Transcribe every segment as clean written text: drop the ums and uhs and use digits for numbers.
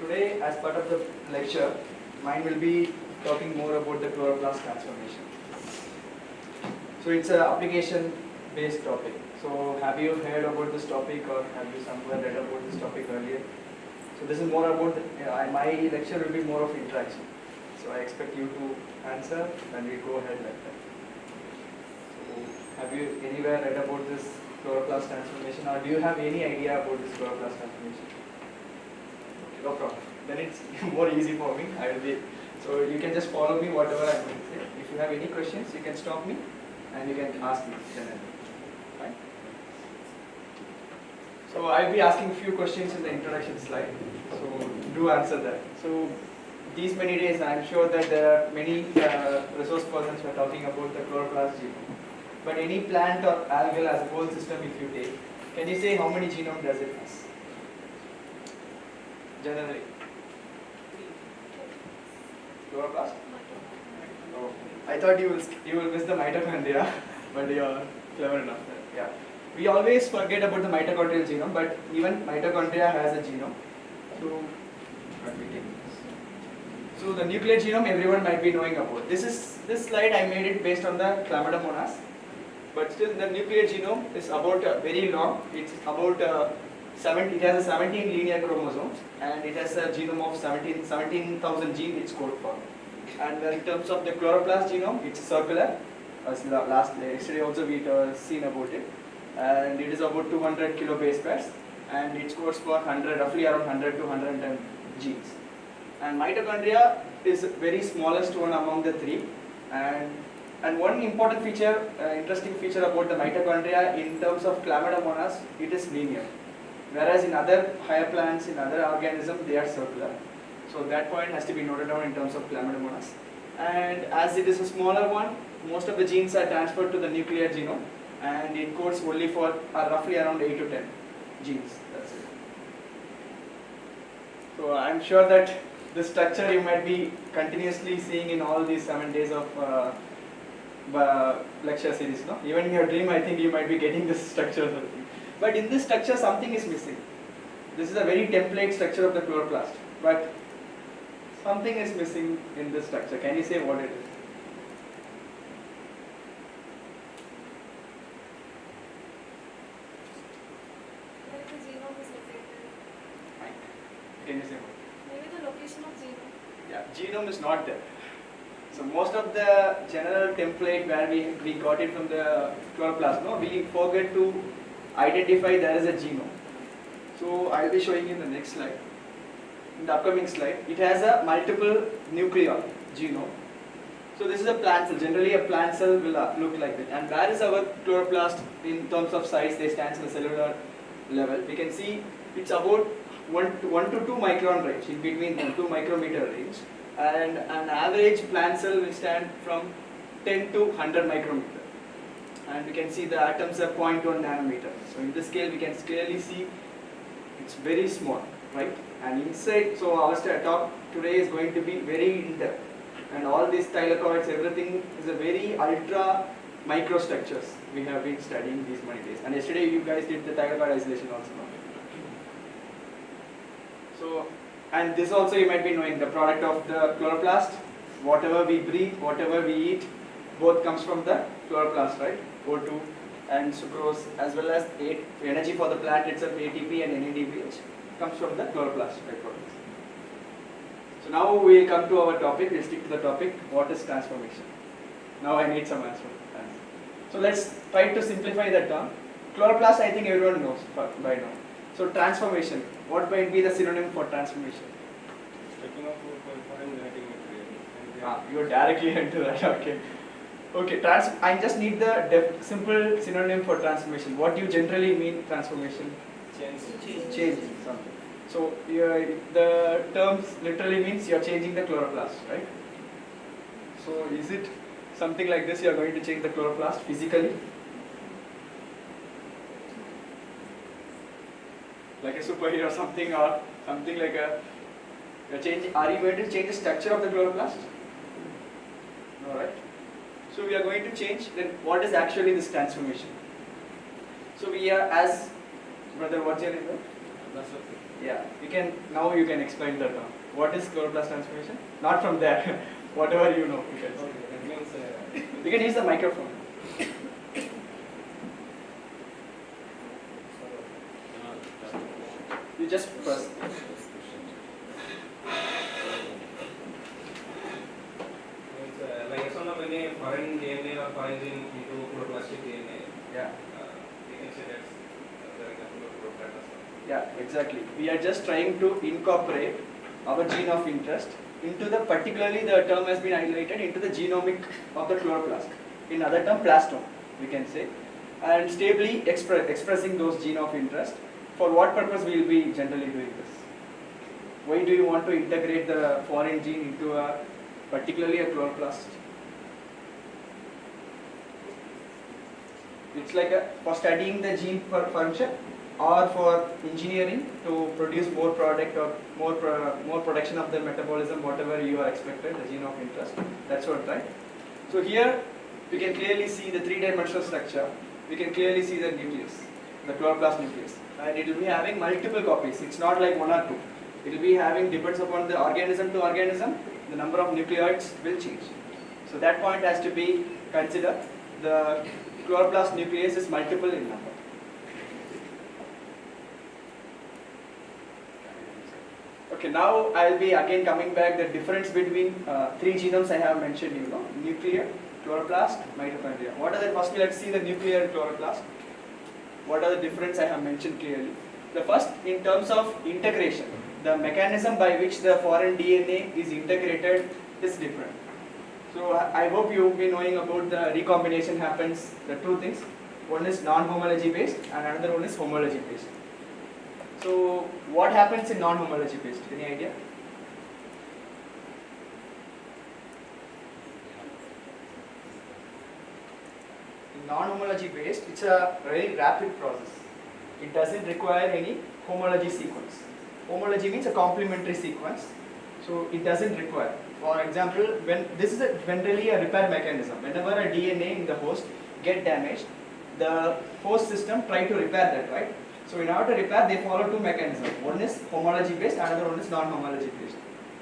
today, as part of the lecture, mine will be talking more about the chloroplast transformation. So it's an application-based topic. So have you heard about this topic, or have you somewhere read about this topic earlier? So this is more about, my lecture will be more of interaction. So I expect you to answer and we go ahead like that. So have you anywhere read about this chloroplast transformation, or do you have any idea about this chloroplast transformation? Okay, no problem. Then it's more easy for me. I will be. So you can just follow me whatever I'm going to say. If you have any questions, you can stop me and you can ask me. Fine. So I'll be asking a few questions in the introduction slide. So do answer that. So these many days, I'm sure that there are many resource persons who are talking about the chloroplast genome. But any plant or algal as a whole system, if you take, can you say how many genome does it has? Generally. Chloroplast? Oh, I thought you will miss the mitochondria, but you are clever enough. Yeah. We always forget about the mitochondrial genome, but even mitochondria has a genome. So the nuclear genome everyone might be knowing about. This slide I made it based on the Chlamydomonas, but still the nuclear genome is about very long. It's about it has a 17 linear chromosomes and it has a genome of 17,000 genes it's code for. And in terms of the chloroplast genome, it's circular. As yesterday also we seen about it, and it is about 200 kilobase pairs, and it codes for roughly around 100 to 110 genes. And mitochondria is very smallest one among the three, and one important feature, interesting feature about the mitochondria in terms of Chlamydomonas, it is linear, whereas in other higher plants, in other organisms, they are circular. So that point has to be noted down in terms of Chlamydomonas. And as it is a smaller one, most of the genes are transferred to the nuclear genome, and it codes only for roughly around 8 to 10 genes. That's it. So I'm sure that this structure you might be continuously seeing in all these 7 days of lecture series. No? Even in your dream, I think you might be getting this structure. But in this structure, something is missing. This is a very template structure of the chloroplast, but something is missing in this structure. Can you say what it is? Where the genome is located. Can you say what? Maybe the location of genome. Yeah, genome is not there. So most of the general template where we got it from the chloroplast, no, we forget to identify there is a genome. So I'll be showing you in the next slide. In the upcoming slide, it has a multiple nuclei genome. So this is a plant cell. Generally, a plant cell will look like this. And where is our chloroplast in terms of size? They stand in the cellular level. We can see it's about 1 to 2 micron range, in between 2 micrometer range. And an average plant cell will stand from 10 to 100 micrometer. And we can see the atoms are 0.1 nanometer. So in this scale, we can clearly see it's very small, right? And inside, so our talk today is going to be very in-depth. And all these thylakoids, everything is a very ultra microstructures we have been studying these many days. And yesterday you guys did the thylakoid isolation also. So, and this also you might be knowing, the product of the chloroplast, whatever we breathe, whatever we eat, both comes from the chloroplast, right? O2 and sucrose, as well as energy for the plant itself, ATP and NADPH, comes from the chloroplast byproducts. So now we will come to our topic. We'll stick to the topic. What is transformation? Now I need some answer. So let's try to simplify that term. Chloroplast, I think everyone knows by now. So transformation. What might be the synonym for transformation? Taking off foreign genetic material. You're directly into that. Okay. Okay. I just need the simple synonym for transformation. What do you generally mean transformation? Changing something. So the terms literally means you are changing the chloroplast, right? So is it something like this? You are going to change the chloroplast physically, like a superhero, something, or something like a. Are you going to change the structure of the chloroplast? No, right? So we are going to change. Then what is actually this transformation? So we are, as brother, what's your name? Yeah, now you can explain the term. What is chloroplast transformation? Not from there. Whatever you know, you can say. Okay, that means You can use the microphone. You just press. like some of any foreign DNA or foreign gene into chloroplastic DNA. Yeah. We can say that's the example of chloroplastic. Yeah, exactly. We are just trying to incorporate our gene of interest into the, particularly the term has been highlighted, into the genomic of the chloroplast. In other term, plastome, we can say. And stably expressing those gene of interest. For what purpose we will be generally doing this? Why do you want to integrate the foreign gene into a, particularly a chloroplast? It's like for studying the gene function, or for engineering to produce more product or more production of the metabolism, whatever you are expected, the gene of interest. That's what, right? So here we can clearly see the three-dimensional structure. We can clearly see the nucleus, the chloroplast nucleus, and it will be having multiple copies. It's not like one or two. It will be having, depends upon the organism to organism, the number of nucleoids will change. So that point has to be considered. The chloroplast nucleus is multiple in number. Okay, now I'll be again coming back the difference between three genomes I have mentioned, nuclear, chloroplast, mitochondria. What are the, first let's see the nuclear and chloroplast. What are the difference I have mentioned clearly. The first, in terms of integration, the mechanism by which the foreign DNA is integrated is different. So I hope you will be knowing about the recombination happens, the two things. One is non-homology based and another one is homology based. So what happens in non-homology based? Any idea? In non-homology based, it's a very rapid process. It doesn't require any homology sequence. Homology means a complementary sequence. So it doesn't require. For example, when this is generally a repair mechanism. Whenever a DNA in the host get damaged, the host system try to repair that, right? So in order to repair, they follow two mechanisms. One is homology based, another one is non-homology based.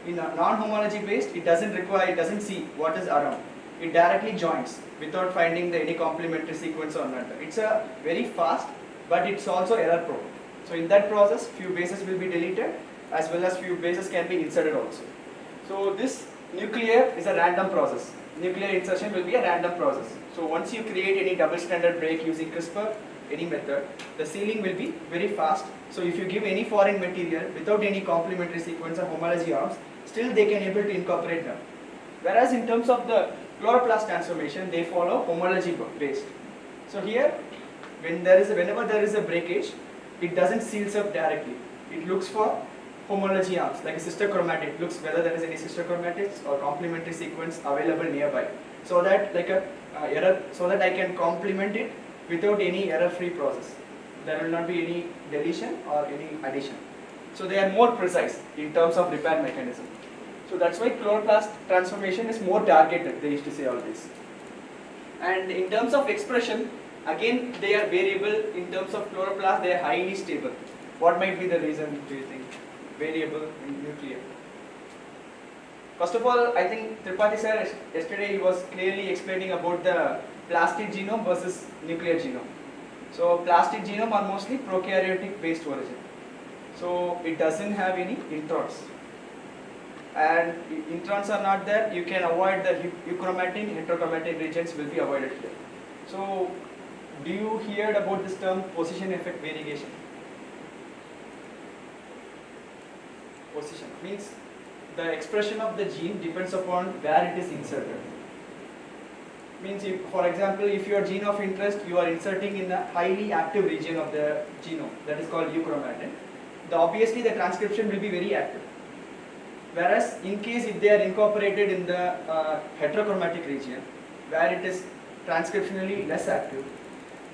In non-homology based, it doesn't require, it doesn't see what is around. It directly joins without finding any complementary sequence or not. It's a very fast, but it's also error prone. So in that process, few bases will be deleted, as well as few bases can be inserted also. So this nuclear is a random process. Nuclear insertion will be a random process. So once you create any double-stranded break using CRISPR, any method, the sealing will be very fast. So if you give any foreign material without any complementary sequence or homology arms, still they can able to incorporate them. Whereas in terms of the chloroplast transformation, they follow homology based. So here, whenever there is a breakage, it doesn't seals up directly. It looks for homology arms, like a sister chromatid, looks whether there is any sister chromatids or complementary sequence available nearby, so that like a error, so that I can complement it without any error-free process. There will not be any deletion or any addition. So they are more precise in terms of repair mechanism. So that's why chloroplast transformation is more targeted, they used to say always. And in terms of expression, again they are variable. In terms of chloroplast, they are highly stable. What might be the reason, do you think? Variable in nuclear. First of all, I think Tripathi sir yesterday he was clearly explaining about the plastic genome versus nuclear genome. So plastic genome are mostly prokaryotic based origin. So it doesn't have any introns. And introns are not there, you can avoid the euchromatin, heterochromatin regions will be avoided here. So do you hear about this term position effect variegation? Position means the expression of the gene depends upon where it is inserted. Means if, for example, if your gene of interest you are inserting in a highly active region of the genome, that is called euchromatin, obviously the transcription will be very active. Whereas in case if they are incorporated in the heterochromatic region, where it is transcriptionally less active,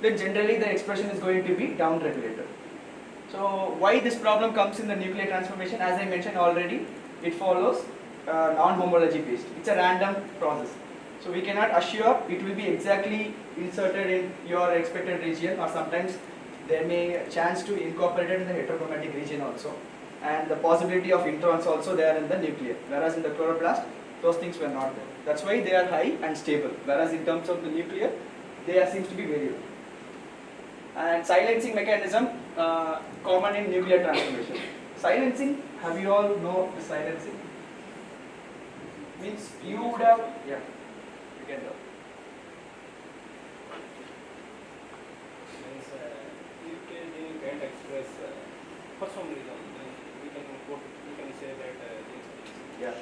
then generally the expression is going to be down-regulated. So why this problem comes in the nuclear transformation? As I mentioned already, it follows non-homology based. It's a random process. So we cannot assure it will be exactly inserted in your expected region, or sometimes there may chance to incorporate it in the heterochromatic region also. and the possibility of introns also there in the nucleus. Whereas in the chloroplast, those things were not there. That's why they are high and stable. Whereas in terms of the nucleus, they are, seems to be variable. And silencing mechanism common in nuclear transformation. Silencing, have you all know the silencing? Means you would have, yeah, you can know. Means nuclear gene can't express for some reason. Then we can say that Yeah.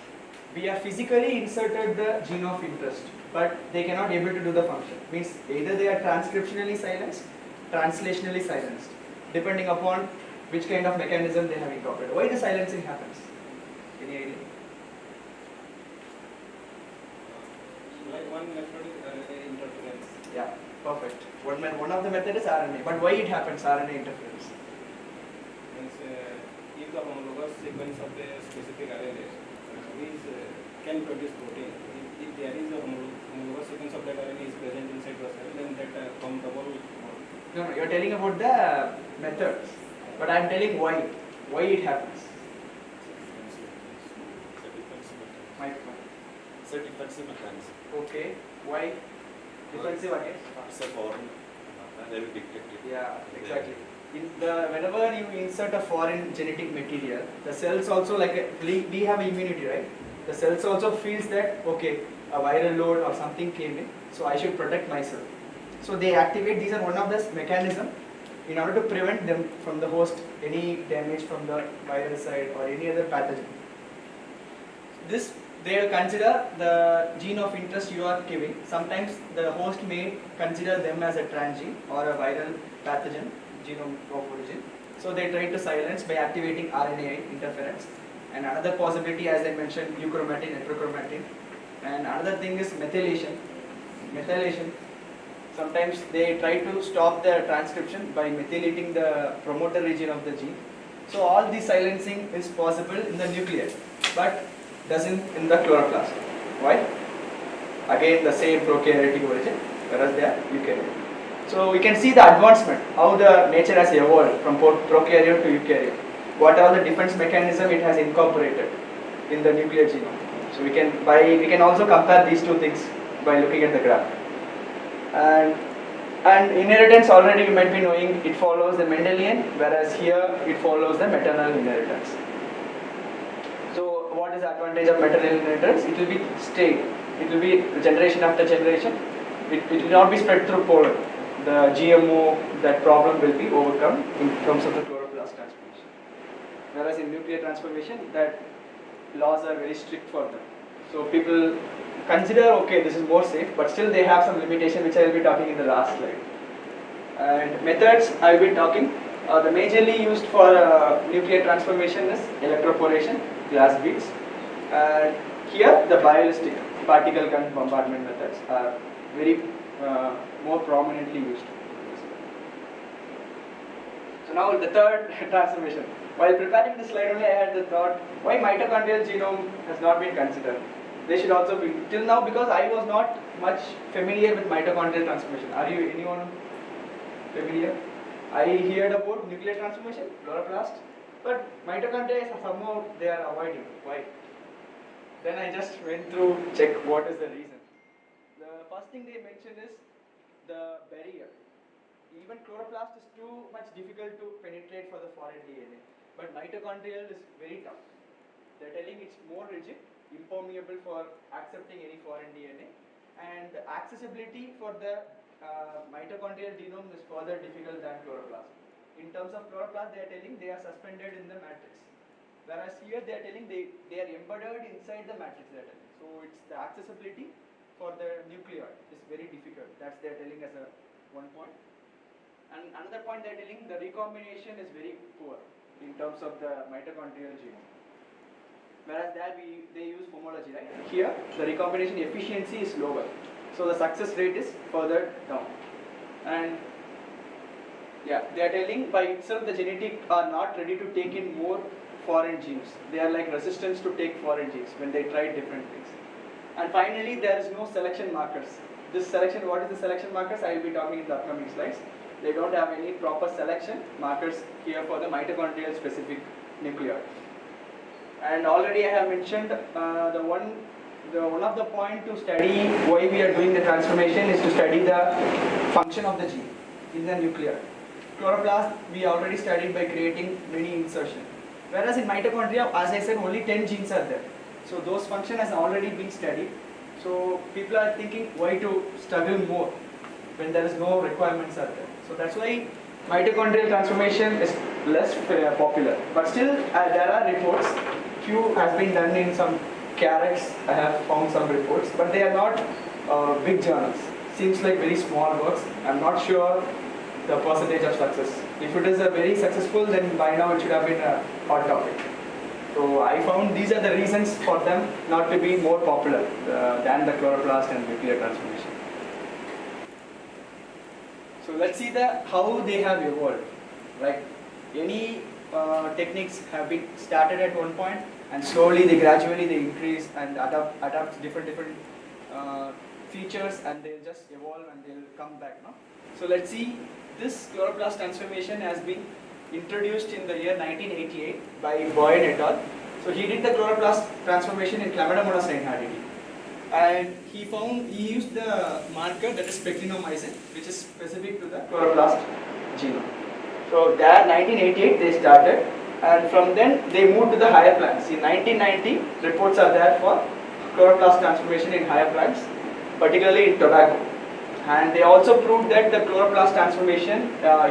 We have physically inserted the gene of interest, but they cannot able to do the function. Means either they are transcriptionally silenced, translationally silenced, depending upon which kind of mechanism they have incorporated. Why the silencing happens? Any idea? like one method is RNA interference. Yeah, perfect. One of the method is RNA, but why it happens RNA interference? Means if the homologous sequence of the specific RNA can produce protein. If there is a homologous sequence of that RNA is present inside the cell, then that from the whole. No, you're telling about the methods, but I'm telling why it happens. My point. It's a defensive mechanism. Okay, why? Defensive against? It's a foreign, they will detect it. Yeah, exactly. Whenever you insert a foreign genetic material, the cells also we have immunity, right? The cells also feels that okay, a viral load or something came in, so I should protect myself. So they activate. These are one of the mechanism in order to prevent them from the host any damage from the viral side or any other pathogen. This they will consider the gene of interest you are giving. Sometimes the host may consider them as a transgene or a viral pathogen genome of origin. So they try to silence by activating RNA interference. And another possibility, as I mentioned, euchromatin, heterochromatin. And another thing is methylation. Methylation. Sometimes they try to stop the transcription by methylating the promoter region of the gene. So all this silencing is possible in the nucleus, but doesn't in the chloroplast. Why? Again, the same prokaryotic origin, whereas they are eukaryotic. So we can see the advancement, how the nature has evolved from prokaryote to eukaryote. What are the defense mechanism it has incorporated in the nuclear genome. So we can also compare these two things by looking at the graph. And inheritance, already you might be knowing, it follows the Mendelian, whereas here it follows the maternal inheritance. So what is the advantage of maternal inheritance? It will be stayed. It will be generation after generation. It will not be spread through pollen. The GMO, that problem will be overcome in terms of the chloroplast transformation. Whereas in nuclear transformation, that laws are very strict for them. So people consider, okay, this is more safe, but still they have some limitation, which I will be talking in the last slide. And methods I will be talking. The majorly used for nuclear transformation is electroporation, glass beads. And here the bioelastic particle current bombardment methods are very more prominently used. So now the third transformation. While preparing this slide only, I had the thought, why mitochondrial genome has not been considered? They should also be, till now, because I was not much familiar with mitochondrial transformation. Are you anyone familiar? I heard about nuclear transformation, chloroplast, but mitochondria somehow they are avoiding. Why? Then I just went through, check what is the reason. The first thing they mentioned is the barrier. Even chloroplast is too much difficult to penetrate for the foreign DNA, but mitochondrial is very tough. They're telling it's more rigid, impermeable for accepting any foreign DNA, and the accessibility for the mitochondrial genome is further difficult than chloroplast. In terms of chloroplast, they are telling they are suspended in the matrix, whereas here they are telling they are embedded inside the matrix. They are telling. So it's the accessibility for the nucleoid is very difficult. That's they are telling as a one point. And another point they are telling the recombination is very poor in terms of the mitochondrial genome. Whereas there they use homology, right? Here the recombination efficiency is lower, so the success rate is further down. And yeah, they are telling by itself the genetic are not ready to take in more foreign genes. They are like resistance to take foreign genes when they try different things. And finally, there is no selection markers. This selection, what is the selection markers? I will be talking in the upcoming slides. They don't have any proper selection markers here for the mitochondrial specific nuclear. And already I have mentioned one of the point to study why we are doing the transformation is to study the function of the gene in the nuclear. Chloroplast we already studied by creating many insertion. Whereas in mitochondria, as I said, only 10 genes are there. So those function has already been studied. So people are thinking why to struggle more when there is no requirements are there. So that's why mitochondrial transformation is less popular. But still there are reports, few has been done in some carrots, I have found some reports, but they are not big journals. Seems like very small works. I'm not sure the percentage of success. If it is a very successful, then by now it should have been a hot topic. So I found these are the reasons for them not to be more popular than the chloroplast and nuclear transformation. So let's see how they have evolved. Right? Any techniques have been started at one point, and slowly gradually they increase and adapt different features, and they'll just evolve and they'll come back. No? So let's see. This chloroplast transformation has been introduced in the year 1988 by Boyd et al. So he did the chloroplast transformation in Chlamydomonas reinhardtii, and he used the marker that is pectinomycin, which is specific to the chloroplast genome. So there 1988 they started, and from then they moved to the higher plants. In 1990 reports are there for chloroplast transformation in higher plants, particularly in tobacco. And they also proved that the chloroplast transformation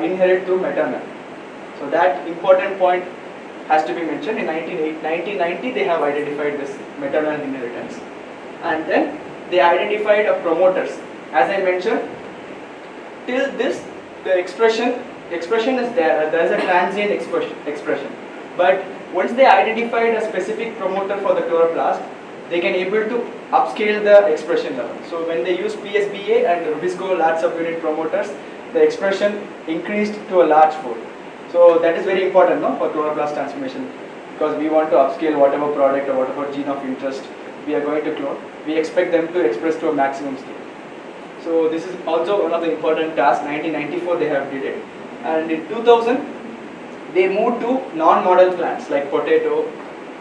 inherit through maternal. So that important point has to be mentioned. In 1990 they have identified this maternal inheritance, and then they identified promoters. As I mentioned, till this the expression is there. There is a transient expression. But once they identified a specific promoter for the chloroplast, they can able to upscale the expression level. So when they use PSBA and Rubisco large subunit promoters, the expression increased to a large fold. So that is very important, no, for chloroplast transformation, because we want to upscale whatever product or whatever gene of interest we are going to clone. We expect them to express to a maximum scale. So this is also one of the important tasks. 1994 they have did it, and in 2000 they moved to non-model plants like potato,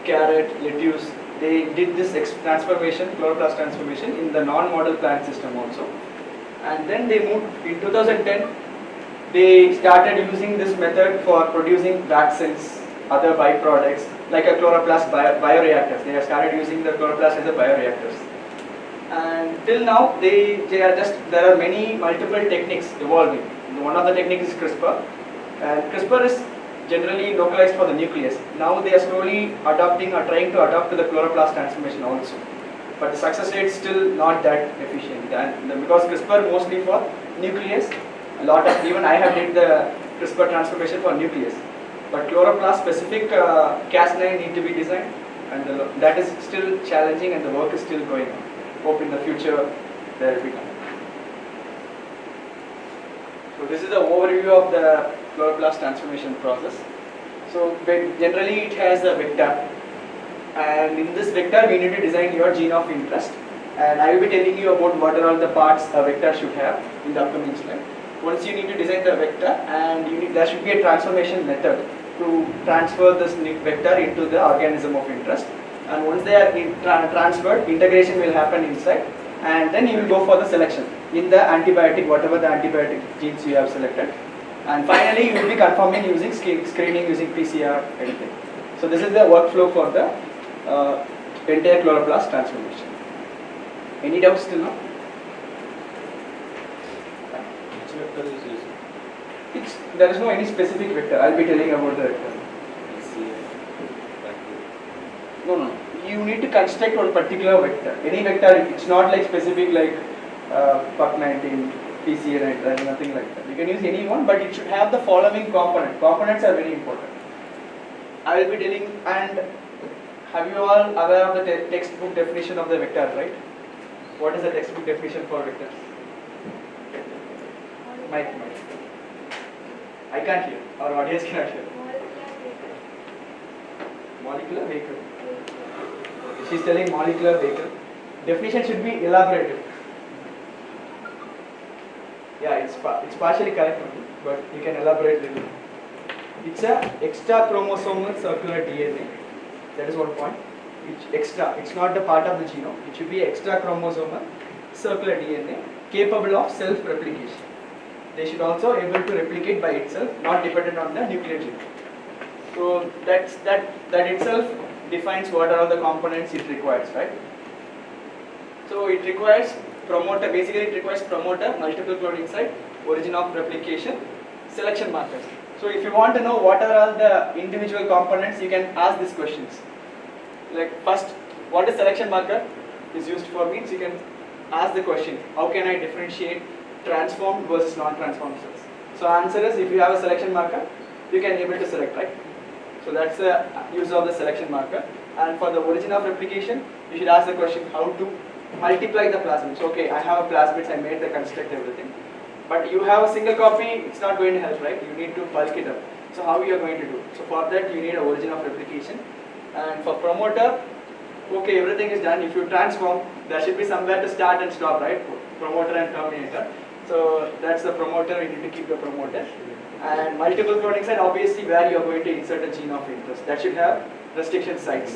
carrot, lettuce. They did this transformation, chloroplast transformation, in the non-model plant system also. And then they moved, in 2010, they started using this method for producing vaccines, other byproducts, like a chloroplast bioreactors. They have started using the chloroplast as a bioreactors. And till now, there are many multiple techniques evolving. One of the techniques is CRISPR. And CRISPR is generally localized for the nucleus. Now they are slowly adopting or trying to adopt to the chloroplast transformation also. But the success rate is still not that efficient. And because CRISPR mostly for nucleus, even I have did the CRISPR transformation for nucleus. But chloroplast specific Cas9 need to be designed, and that is still challenging, and the work is still going on. Hope in the future there will be done. So this is the overview of the chloroplast transformation process. So generally it has a vector, and in this vector we need to design your gene of interest, and I will be telling you about what are all the parts a vector should have in the upcoming slide. Once you need to design the vector, and there should be a transformation method to transfer this vector into the organism of interest, and once they are transferred, integration will happen inside, and then you will go for the selection in the antibiotic, whatever the antibiotic genes you have selected. And finally, you will be confirming using screening using PCR, anything. So this is the workflow for the entire chloroplast transformation. Any doubts still now? Which vector is used? There is no any specific vector. I'll be telling about the vector. No. You need to construct one particular vector. Any vector, it's not like specific like PUC19, PCA, nothing like that. You can use any one, but it should have the following component. Components are very important. I will be telling, and have you all aware of the textbook definition of the vector, right? What is the textbook definition for vectors? Mike. I can't hear, or audience cannot hear. Molecular vehicle. She's telling molecular vehicle. Definition should be elaborated. Yeah, it's partially correct, but you can elaborate a little. It's a extra chromosomal circular DNA. That is one point. It's extra. It's not the part of the genome. It should be extra chromosomal circular DNA capable of self-replication. They should also able to replicate by itself, not dependent on the nuclear genome. So that itself defines what are all the components it requires, right? So it requires promoter. Basically, it requires promoter, multiple cloning site, origin of replication, selection markers. So if you want to know what are all the individual components, you can ask these questions. Like first, what is selection marker is used for means you can ask the question, how can I differentiate transformed versus non-transformed cells? So answer is, if you have a selection marker, you can able to select, right? So that's the use of the selection marker. And for the origin of replication, you should ask the question, how to multiply the plasmids. Okay, I have a plasmids, I made the construct, everything. But you have a single copy, it's not going to help, right? You need to bulk it up. So how you are going to do? So for that, you need an origin of replication. And for promoter, okay, everything is done. If you transform, there should be somewhere to start and stop, right? Promoter and terminator. So that's the promoter, we need to keep the promoter. And multiple cloning site, obviously where you are going to insert a gene of interest. That should have restriction sites.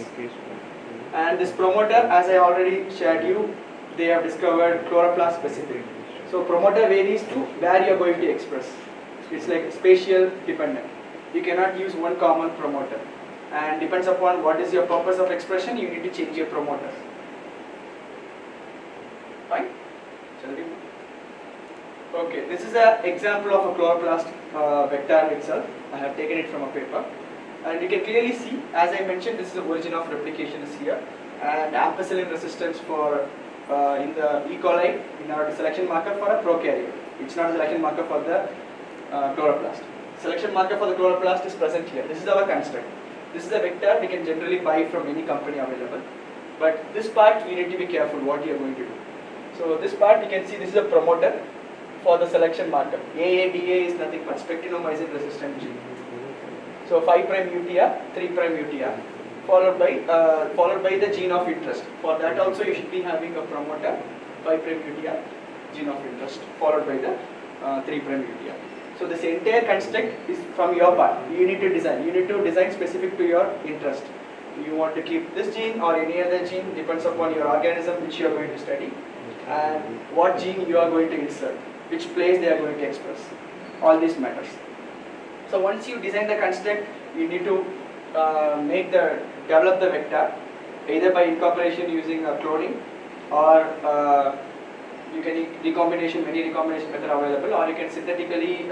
And this promoter, as I already shared you, they have discovered chloroplast specific. So promoter varies to where you are going to express. It's like spatial dependent. You cannot use one common promoter. And depends upon what is your purpose of expression, you need to change your promoters. Fine? Shall we? Okay, this is an example of a chloroplast vector itself. I have taken it from a paper. And you can clearly see, as I mentioned, this is the origin of replication is here. And ampicillin resistance for in the E. coli, in our selection marker for a prokaryote. It's not a selection marker for the chloroplast. Selection marker for the chloroplast is present here. This is our construct. This is a vector we can generally buy from any company available. But this part you need to be careful what you are going to do. So this part you can see this is a promoter for the selection marker. AADA is nothing but spectinomycin resistant gene. So 5' UTR, 3' UTR, followed by the gene of interest. For that also you should be having a promoter, 5' UTR, gene of interest, followed by the 3' UTR. So this entire construct is from your part. You need to design. You need to design specific to your interest. You want to keep this gene or any other gene, depends upon your organism which you are going to study and what gene you are going to insert, which place they are going to express. All these matters. So once you design the construct, you need to develop the vector either by incorporation using cloning or you can recombination, many recombination method available, or you can synthetically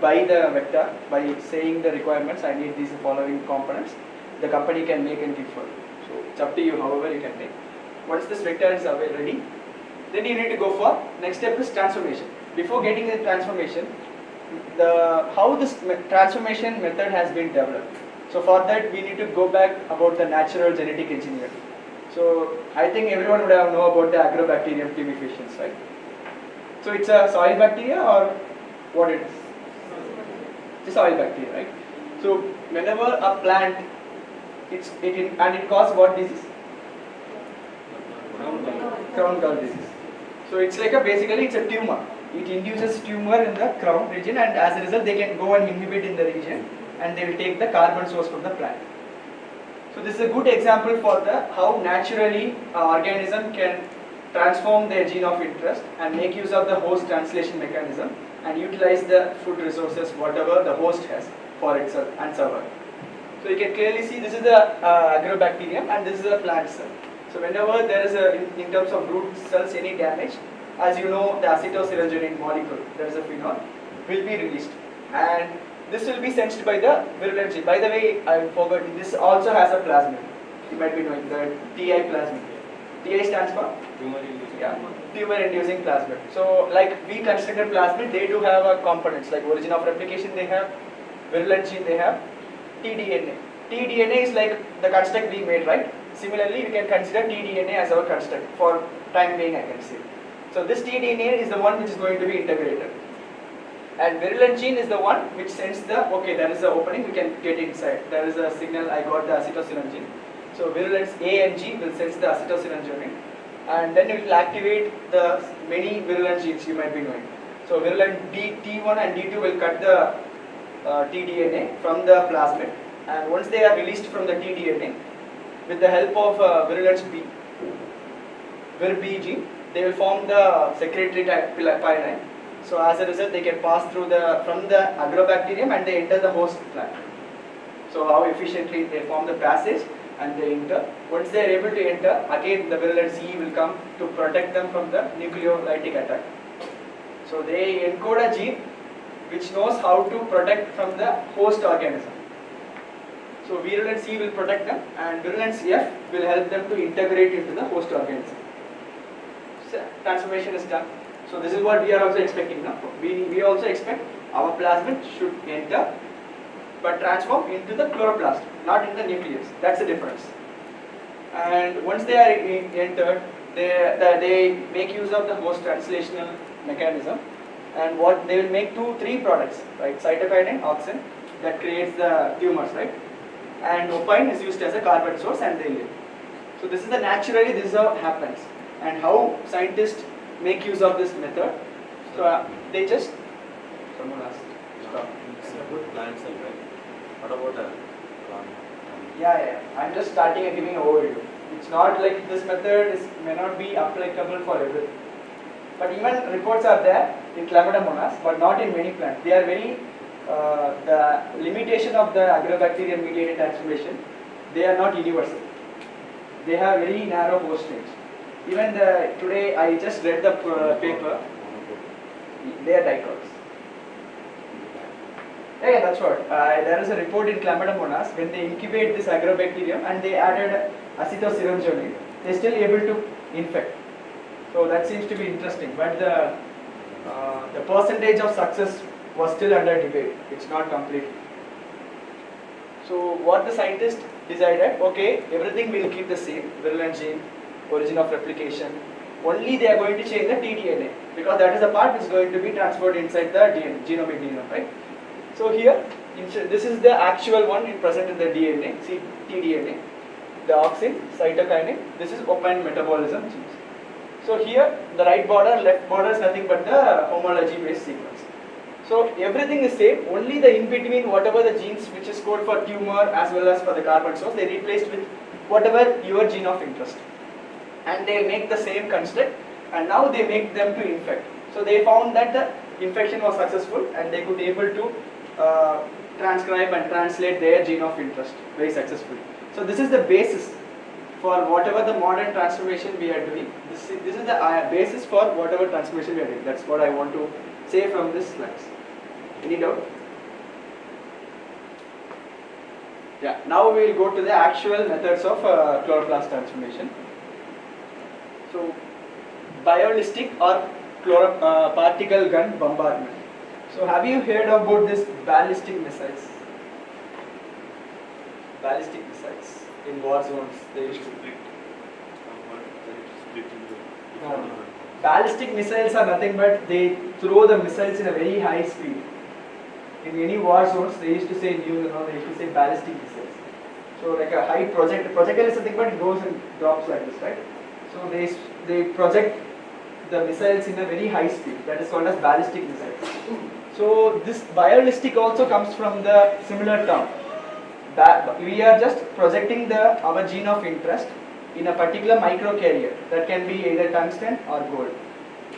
buy the vector by saying the requirements. I need these following components. The company can make and give for you. So it's up to you, however you can make. Once this vector is ready, then you need to go for next step is transformation. Before getting the transformation, how this transformation method has been developed. So for that we need to go back about the natural genetic engineering. So I think everyone would have know about the Agrobacterium tumefaciens, right? So it's a soil bacteria or what it is? It's a soil bacteria, right? So whenever a plant, it causes what disease? Crown gall disease. So it's like basically it's a tumor. It induces tumor in the crown region, and as a result they can go and inhibit in the region, and they will take the carbon source from the plant. So this is a good example for how naturally an organism can transform their gene of interest and make use of the host translation mechanism and utilize the food resources whatever the host has for itself and survive. So you can clearly see this is the Agrobacterium and this is a plant cell. So whenever there is in terms of root cells any damage, as you know the acetylcysteine molecule, there is a phenol, will be released. And this will be sensed by the virulent gene. By the way, I forgot, this also has a plasmid. You might be knowing the TI plasmid. TI stands for? Tumor-inducing plasmid. So like we constructed plasmid, they do have a components like origin of replication they have, virulent gene they have, tDNA. tDNA is like the construct we made, right? Similarly, we can consider tDNA as our construct for time being, I can say. So this tDNA is the one which is going to be integrated. And virulent gene is the one which sends the, okay, there is an opening, we can get inside. There is a signal, I got the acetylcysteine. So virulence A and G will sense the acetylcysteine, and then it will activate the many virulent genes you might be knowing. So virulent T1 and D2 will cut the tDNA from the plasmid, and once they are released from the tDNA, with the help of virulence B, vir-B gene, they will form the secretory type pyridine. So as a result, they can pass through from the agrobacterium and they enter the host plant. So how efficiently they form the passage and they enter. Once they are able to enter, again the virulence E will come to protect them from the nucleolytic attack. So they encode a gene which knows how to protect from the host organism. So virulence E will protect them and virulence F will help them to integrate into the host organism. So transformation is done. So this is what we are also expecting now. We also expect our plasmid should enter but transform into the chloroplast, not in the nucleus. That's the difference. And once they are entered, they make use of the host translational mechanism, and what they will make 2-3 products, right? Cytokinin, auxin, that creates the tumors, right? And opine is used as a carbon source, and they live. So this is this is how it happens, and how scientists make use of this method. So they just someone asked. Stop. It's about plant cell, right? What about a plant? Yeah. I'm just starting and giving an overview. It's not like this method may not be applicable for everything. But even reports are there in Chlamydomonas, but not in many plants. They are very, the limitation of the agrobacterium mediated transformation, they are not universal. They have very narrow host range. Even today I just read the paper, they are dicots. Yeah, that's what. There is a report in Chlamydomonas when they incubate this agrobacterium and they added acetosirenzoline, they are still able to infect. So that seems to be interesting, but the percentage of success was still under debate. It's not complete. So what the scientists decided, okay, everything will keep the same, virulent gene, origin of replication. Only they are going to change the tDNA because that is the part which is going to be transferred inside the DNA, genomic genome, right? So here, this is the actual one present in the DNA, see tDNA, the auxin, cytokinin, this is open metabolism genes. So here, the right border, left border is nothing but the homology based sequence. So everything is same, only the in between whatever the genes which is code for tumor as well as for the carbon source, they replaced with whatever your gene of interest. And they make the same construct and now they make them to infect. So they found that the infection was successful and they could be able to transcribe and translate their gene of interest very successfully. So this is the basis for whatever the modern transformation we are doing. This is the basis for whatever transformation we are doing. That's what I want to say from this slides. Any doubt? Yeah, now we will go to the actual methods of chloroplast transformation. So, biolistic or particle gun bombardment. So, have you heard about this ballistic missiles? Ballistic missiles in war zones, they used to No. Ballistic missiles are nothing but they throw the missiles in a very high speed. In any war zones, they used to say they used to say ballistic missiles. So like a high projectile is something but it goes and drops like this, right? So they project the missiles in a very high speed. That is called as ballistic missiles. So this biolistic also comes from the similar term. We are just projecting our gene of interest in a particular microcarrier that can be either tungsten or gold.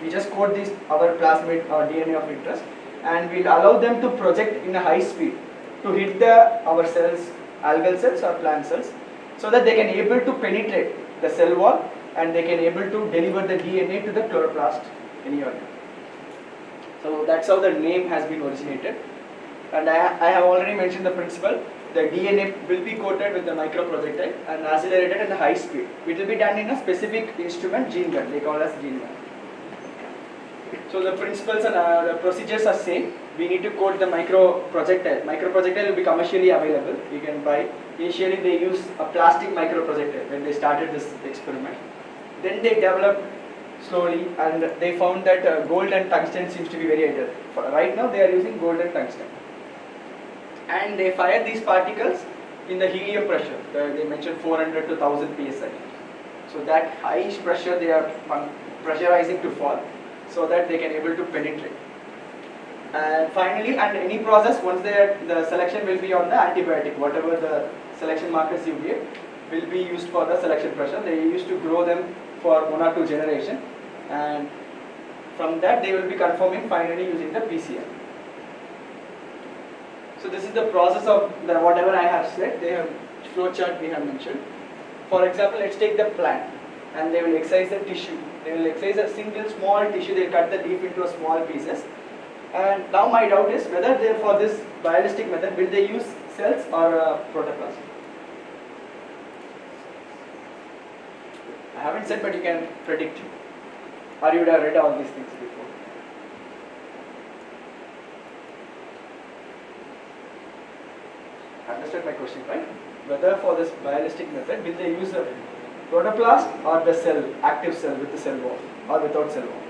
We just code our plasmid or DNA of interest and we'll allow them to project in a high speed to hit our cells, algal cells or plant cells, so that they can able to penetrate the cell wall and they can able to deliver the DNA to the chloroplast in your organ. So that's how the name has been originated. And I have already mentioned the principle. The DNA will be coated with the microprojectile and accelerated at the high speed. It will be done in a specific instrument, gene gun. They call as gene gun. So the principles and the procedures are same. We need to coat the microprojectile. Microprojectile will be commercially available. You can buy. Initially they use a plastic microprojectile when they started this experiment. Then they developed slowly and they found that gold and tungsten seems to be very ideal. Right now they are using gold and tungsten. And they fire these particles in the helium pressure. They mentioned 400 to 1000 psi. So that high pressure they are pressurizing to fall so that they can able to penetrate. And finally, and any process, once the selection will be on the antibiotic, whatever the selection markers you give will be used for the selection pressure. They used to grow them for 1 or 2 generation, and from that they will be confirming finally using the PCR. So this is the process of the whatever I have said. They have flow chart we have mentioned. For example, let's take the plant, and they will excise the tissue. They will excise a single small tissue. They will cut the leaf into a small pieces. And now my doubt is whether they, for this bialistic method, will they use cells or protoplast? I haven't said, but you can predict. Or you would have read all these things before. Understood my question, right? Whether for this bialistic method, will they use a protoplast or the cell, active cell with the cell wall or without cell wall?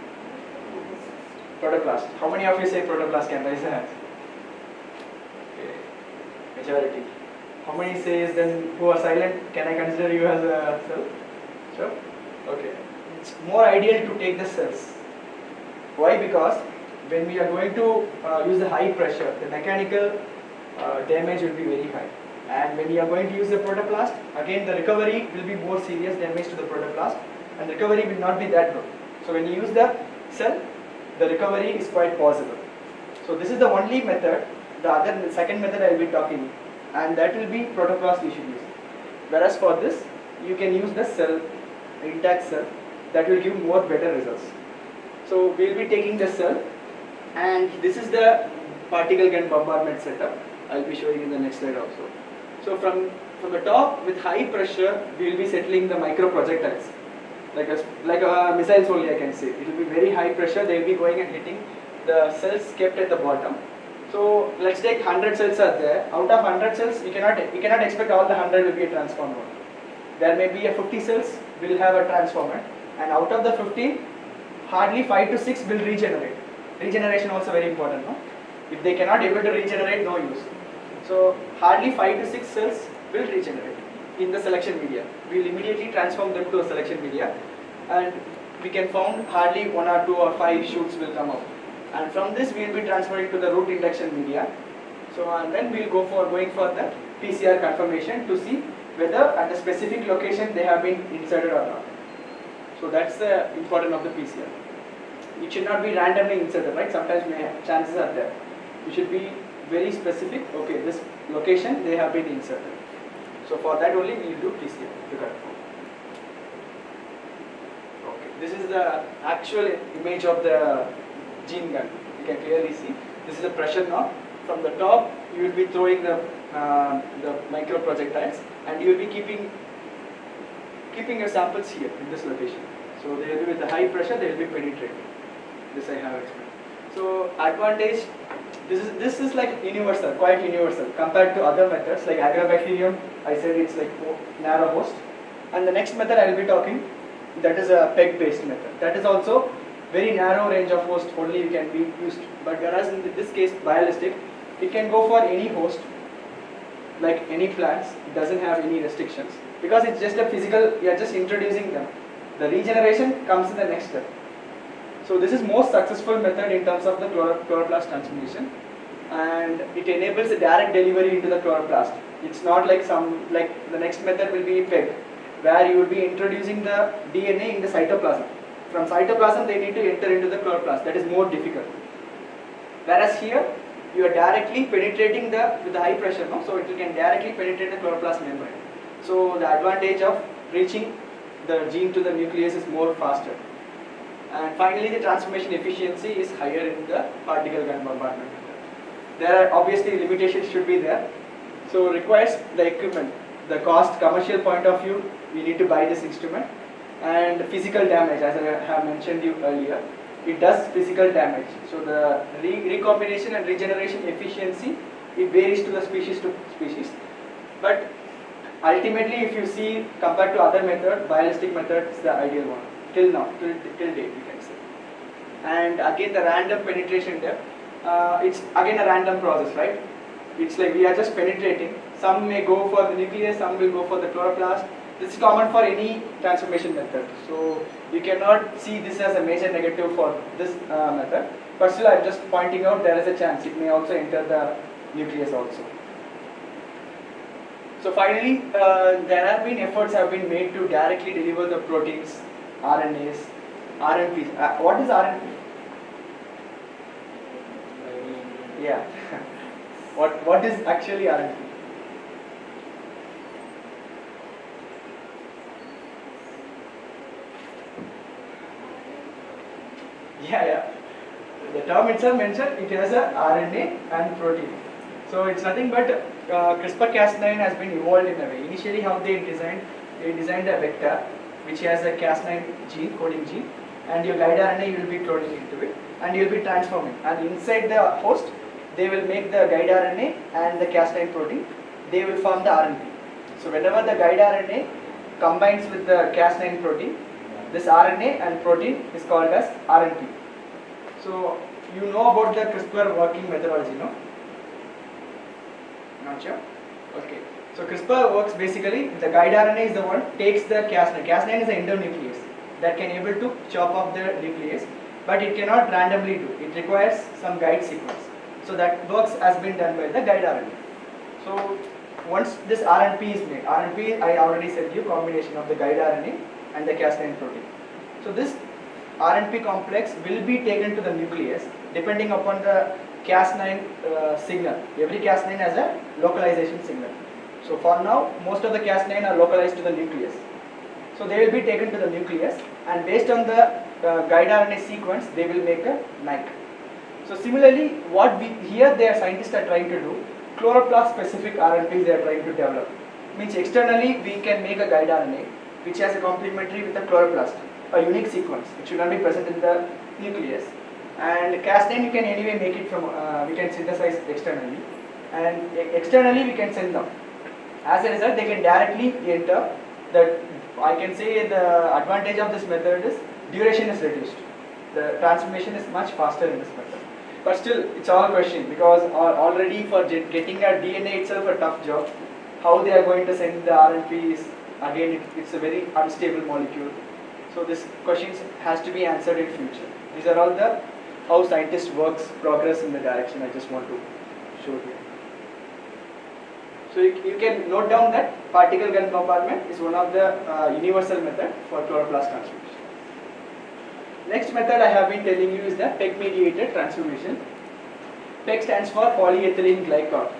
Protoplast. How many of you say protoplast? Can raise your hands? Okay. Majority. How many says then who are silent? Can I consider you as a cell? Sure? Okay. It's more ideal to take the cells. Why? Because when we are going to use the high pressure, the mechanical damage will be very high. And when you are going to use the protoplast, again the recovery will be more serious damage to the protoplast, and recovery will not be that good. So when you use the cell, the recovery is quite possible. So this is the only method. The second method I will be talking, and that will be protoplast you should use. Whereas for this, you can use the cell, intact cell, that will give more better results. So we will be taking the cell, and this is the particle gun bombardment setup. I will be showing in the next slide also. So from the top, with high pressure, we will be settling the micro projectiles. Like a missiles only, I can say. It will be very high pressure. They will be going and hitting the cells kept at the bottom. So let's take 100 cells are there. Out of 100 cells, we cannot expect all the 100 will be a transformer. There may be a 50 cells will have a transformer, and out of the 50, hardly 5 to 6 will regenerate. Regeneration also very important, no? If they cannot able to regenerate, no use. So hardly 5 to 6 cells will regenerate in the selection media. We will immediately transform them to a selection media, and we can found hardly 1 or 2 or 5 shoots will come out. And from this we will be transferring to the root induction media. So and then we will going for the PCR confirmation to see whether at a specific location they have been inserted or not. So that's the importance of the PCR. It should not be randomly inserted, right? Sometimes chances are there. You should be very specific. Okay, this location they have been inserted. So for that only we will do PCR to confirm. Okay, this is the actual image of the gene gun. You can clearly see. This is the pressure knob. From the top, you will be throwing the micro projectiles, and you will be keeping your samples here in this location. So they will be with the high pressure. They will be penetrating. This I have explained. So advantage. This is like universal, quite universal compared to other methods like agrobacterium. I said it's like narrow host, and the next method I will be talking, that is a peg-based method. That is also very narrow range of host only you can be used. But whereas in this case bialistic, it can go for any host, like any plants. It doesn't have any restrictions because it's just a physical. You are just introducing them. The regeneration comes in the next step. So this is most successful method in terms of the chloroplast transformation, and it enables a direct delivery into the chloroplast. It's not like the next method will be PEG, where you will be introducing the DNA in the cytoplasm. From cytoplasm they need to enter into the chloroplast. That is more difficult. Whereas here you are directly penetrating with the high pressure, no? So it can directly penetrate the chloroplast membrane. So the advantage of reaching the gene to the nucleus is more faster. And finally, the transformation efficiency is higher in the particle gun bombardment method. There are obviously limitations should be there. So requires the equipment, the cost, commercial point of view, we need to buy this instrument, and physical damage, as I have mentioned you earlier, it does physical damage. So the recombination and regeneration efficiency, it varies to the species to species. But ultimately, if you see compared to other method, bialistic method is the ideal one. Till now, till date we can say. And again the random penetration depth, it's again a random process, right? It's like we are just penetrating. Some may go for the nucleus, some will go for the chloroplast, This is common for any transformation method. So you cannot see this as a major negative for this method. But still, I'm just pointing out there is a chance it may also enter the nucleus also. So finally, there have been efforts have been made to directly deliver the proteins, RNAs, RNPs. What is RNP? Yeah. What is actually RNP? Yeah. The term itself mentioned it has a RNA and protein. So it's nothing but CRISPR-Cas9 has been evolved in a way. Initially, how they designed a vector which has a Cas9 gene, coding gene, and your guide RNA you will be cloning into it, and you will be transforming. And inside the host, they will make the guide RNA and the Cas9 protein. They will form the RNP. So whenever the guide RNA combines with the Cas9 protein, this RNA and protein is called as RNP. So you know about the CRISPR working methodology, no? Not sure? Okay. So CRISPR works basically, the guide RNA is the one takes the Cas9. Cas9 is an endonuclease that can able to chop off the nuclease, but it cannot randomly do. It requires some guide sequence. So that works has been done by the guide RNA. So once this RNP is made, RNP I already said you combination of the guide RNA and the Cas9 protein. So this RNP complex will be taken to the nucleus depending upon the Cas9 signal. Every Cas9 has a localization signal. So for now, most of the Cas9 are localized to the nucleus. So they will be taken to the nucleus, and based on the guide RNA sequence, they will make a NIC. So similarly, what here their scientists are trying to do, chloroplast specific RNPs they are trying to develop. Means externally we can make a guide RNA which has a complementary with the chloroplast, a unique sequence which will not be present in the nucleus. And Cas9 you can anyway make it from, we can synthesize externally, and externally we can send them. As a result, they can directly enter. The, I can say the advantage of this method is duration is reduced. The transformation is much faster in this method. But still, it's all question because already for getting a DNA itself a tough job. How they are going to send the RNP is again it's a very unstable molecule. So this questions has to be answered in future. These are all the how scientists works progress in the direction I just want to show here. So you can note down that particle gun compartment is one of the universal method for chloroplast transformation. Next method I have been telling you is the PEG mediated transformation. PEG stands for polyethylene glycol.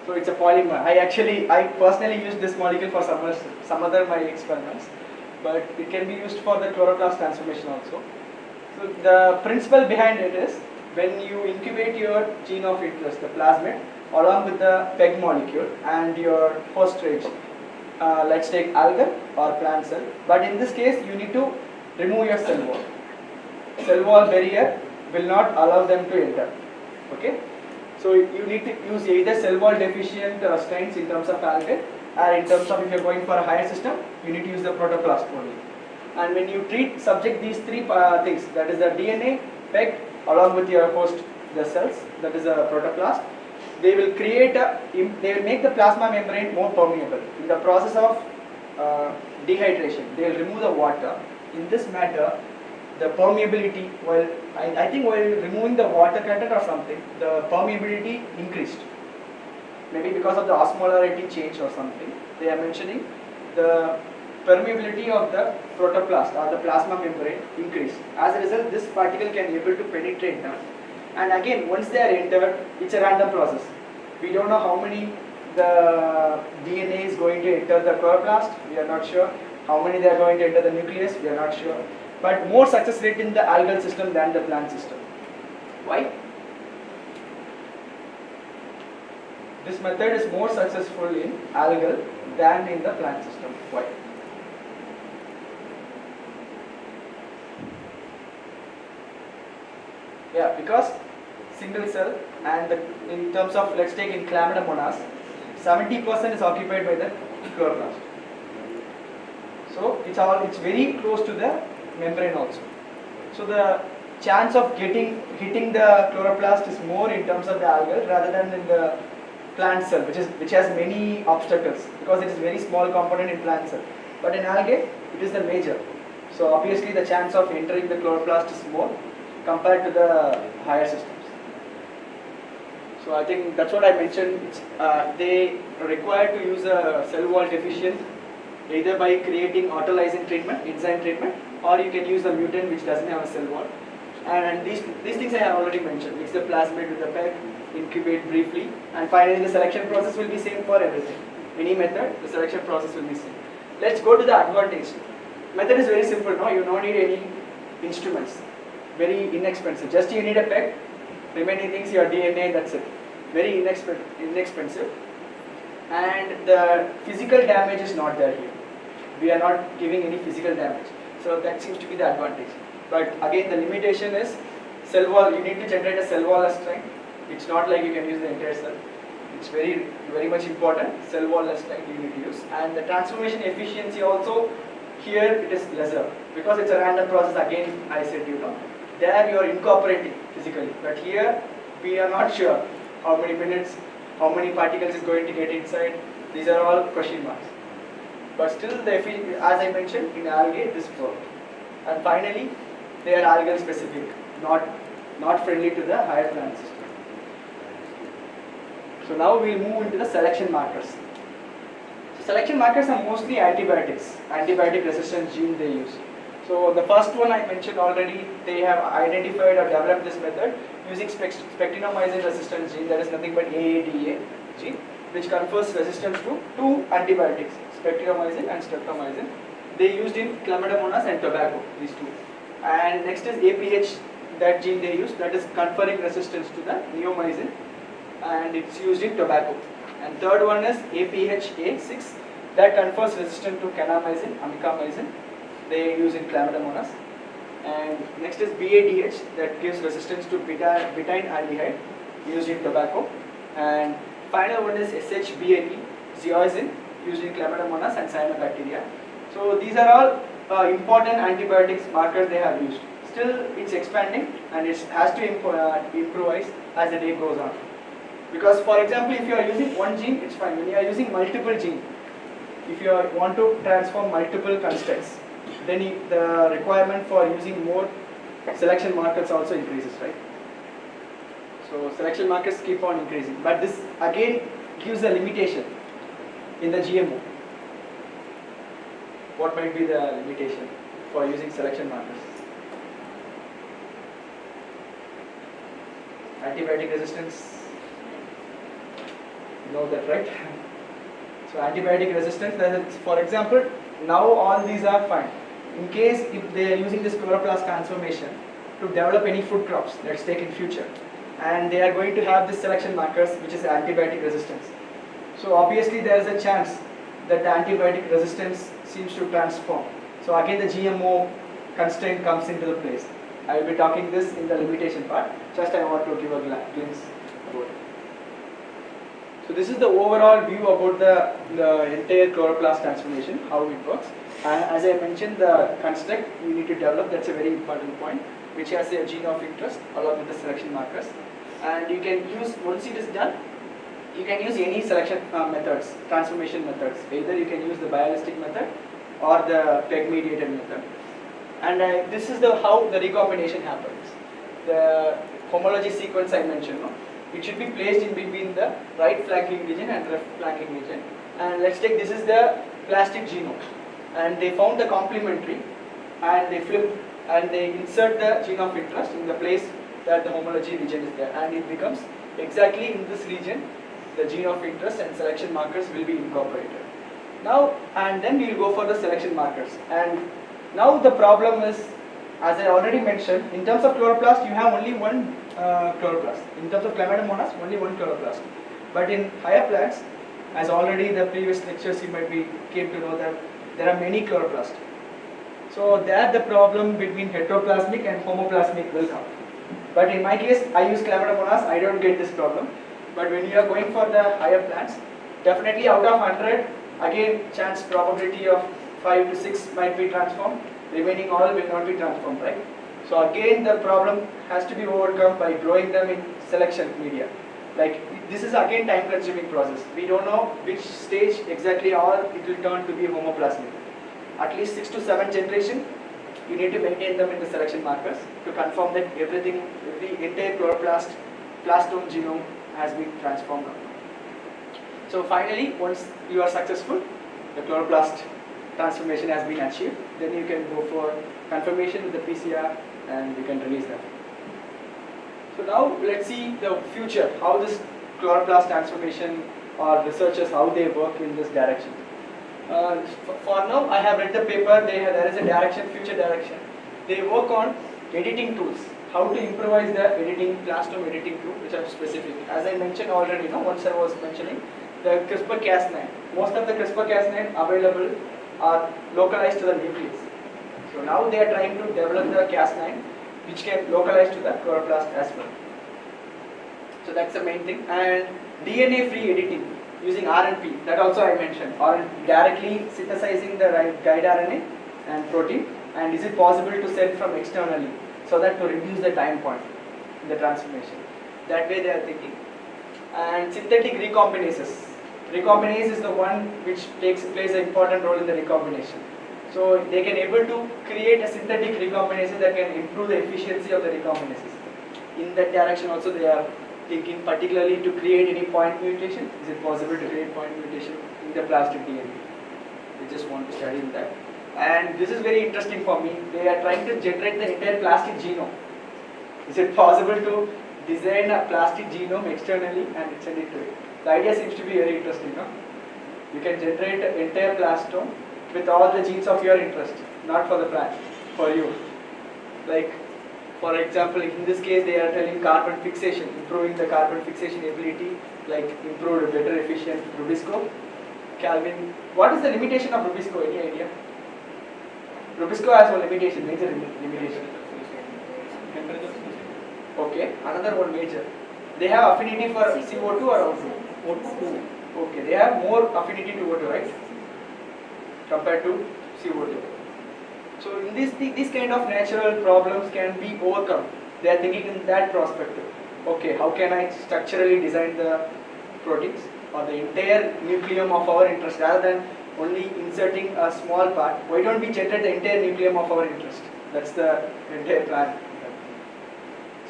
So it's a polymer. I personally used this molecule for some other my experiments, but it can be used for the chloroplast transformation also. So the principle behind it is when you incubate your gene of interest, the plasmid, along with the PEG molecule and your host stage, let's take algal or plant cell. But in this case, you need to remove your cell wall. Cell wall barrier will not allow them to enter. Okay. So you need to use either cell wall deficient strains in terms of algal, or in terms of if you're going for a higher system, you need to use the protoplast only. And when you treat subject these three things, that is the DNA, PEG, along with your host, the cells, that is a protoplast, they will create they will make the plasma membrane more permeable. In the process of dehydration, they will remove the water. In this matter, the permeability, I think while removing the water content or something, the permeability increased. Maybe because of the osmolarity change or something. They are mentioning the permeability of the protoplast or the plasma membrane increased. As a result, this particle can be able to penetrate them. And again, once they are entered, it's a random process. We don't know how many the DNA is going to enter the chloroplast. We are not sure. How many they are going to enter the nucleus. We are not sure. But more success rate in the algal system than the plant system. Why? This method is more successful in algal than in the plant system. Why? Yeah, because single cell and in terms of, let's take in Chlamydomonas, 70% is occupied by the chloroplast. So it's very close to the membrane also. So the chance of hitting the chloroplast is more in terms of the algal rather than in the plant cell, which has many obstacles because it is very small component in plant cell. But in algae, it is the major. So obviously the chance of entering the chloroplast is more compared to the higher systems. So I think that's what I mentioned. They require to use a cell wall deficient either by creating autolysin treatment, enzyme treatment, or you can use a mutant which doesn't have a cell wall. And these things I have already mentioned. Mix the plasmid with the PEG, incubate briefly, and finally the selection process will be same for everything. Any method, the selection process will be same. Let's go to the advantage. Method is very simple, no? You don't need any instruments. Very inexpensive. Just you need a PEG, remaining things your DNA, that's it. Very inexpensive. And the physical damage is not there here. We are not giving any physical damage. So that seems to be the advantage. But again, the limitation is cell wall. You need to generate a cell wall strength. It's not like you can use the entire cell. It's very much important. Cell wall strength you need to use. And the transformation efficiency also, here it is lesser. Because it's a random process, again I said, there you are incorporating physically. But here, we are not sure how many minutes, how many particles is going to get inside. These are all question marks. But still, as I mentioned, in algae, this works. And finally, they are algal specific, not friendly to the higher plant system. So now we'll move into the selection markers. So selection markers are mostly antibiotics, antibiotic resistance gene they use. So the first one I mentioned already, they have identified or developed this method using spectinomycin resistance gene, that is nothing but AADA gene, which confers resistance to two antibiotics, spectinomycin and streptomycin. They used in chlamydomonas and tobacco, these two. And next is APH, that gene they use, that is conferring resistance to the neomycin, and it's used in tobacco. And third one is APHA6, that confers resistance to kanamycin, amikamycin. They use in chlamydomonas. And next is BADH, that gives resistance to betaine aldehyde, used in tobacco. And final one is SHBAP, zeoxin, used in chlamydomonas and cyanobacteria. So these are all important antibiotics markers they have used. Still, it's expanding and it has to improvise as the day goes on. Because, for example, if you are using one gene, it's fine. When you are using multiple genes, if you want to transform multiple constructs, then the requirement for using more selection markers also increases, right? So selection markers keep on increasing. But this again gives a limitation in the GMO. What might be the limitation for using selection markers? Antibiotic resistance. You know that, right? So antibiotic resistance, for example, now all these are fine. In case if they are using this chloroplast transformation to develop any food crops, let's take in future, and they are going to have this selection markers which is antibiotic resistance. So obviously there is a chance that the antibiotic resistance seems to transform. So again the GMO constraint comes into the place. I will be talking this in the limitation part. Just I want to give a glimpse about it. So this is the overall view about the entire chloroplast transformation, how it works. And as I mentioned, the construct you need to develop, that's a very important point, which has a gene of interest along with the selection markers. And you can use, once it is done, you can use any selection methods, transformation methods. Either you can use the bialistic method or the PEG mediated method. And this is how the recombination happens. The homology sequence I mentioned, no? It should be placed in between the right flanking region and left flanking region. And let's take, this is the plastic genome. And they found the complementary and they flip and they insert the gene of interest in the place that the homology region is there. And it becomes exactly in this region, the gene of interest and selection markers will be incorporated. Now, and then we will go for the selection markers. And now the problem is, as I already mentioned, in terms of chloroplast, you have only one chloroplast. In terms of chlamydomonas, only one chloroplast. But in higher plants, as already the previous lectures you might be came to know that there are many chloroplasts. So there the problem between heteroplasmic and homoplasmic will come. But in my case, I use chlamydomonas, I don't get this problem. But when you are going for the higher plants, definitely out of 100, again chance probability of 5 to 6 might be transformed, remaining all will not be transformed, right? So again the problem has to be overcome by growing them in selection media. Like this is again time consuming process. We don't know which stage exactly all it will turn to be homoplasmic. at least 6 to 7 generation, you need to maintain them in the selection markers to confirm that everything, the entire chloroplast plastome genome has been transformed. So finally, once you are successful, the chloroplast transformation has been achieved, then you can go for confirmation with the PCR and you can release them. So now let's see the future, how this chloroplast transformation or researchers, how they work in this direction. For now, I have read the paper, there is a direction, future direction. They work on editing tools, how to improvise the editing, plastome editing tool, which are specific. As I mentioned already, once I was mentioning, the CRISPR-Cas9. Most of the CRISPR-Cas9 available are localized to the nucleus. So now they are trying to develop the Cas9, which can localize to the chloroplast as well. So that's the main thing. And DNA-free editing using RNP, that also I mentioned, or directly synthesizing the guide RNA and protein, and is it possible to send from externally, so that to reduce the time point in the transformation. That way they are thinking. And synthetic recombinases. Recombinase is the one which plays an important role in the recombination. So they can able to create a synthetic recombinase that can improve the efficiency of the recombinases. In that direction also they are thinking, particularly to create any point mutation. Is it possible to create point mutation in the plastic DNA? They just want to study that. And this is very interesting for me. They are trying to generate the entire plastic genome. Is it possible to design a plastic genome externally and send it to it? The idea seems to be very interesting, no? You can generate an entire plastome with all the genes of your interest, not for the plant, for you. Like, for example, in this case, they are telling carbon fixation, improving the carbon fixation ability, like improved, better efficient Rubisco. Calvin, what is the limitation of Rubisco? Any idea? Rubisco has one limitation, major limitation. Okay, another one major. They have affinity for CO2 or O2? Okay, they have more affinity to O2, right? Compared to CO2. So in these kind of natural problems can be overcome. They are thinking in that perspective. Okay, how can I structurally design the proteins or the entire nucleum of our interest rather than only inserting a small part? Why don't we generate the entire nucleum of our interest? That's the entire plan.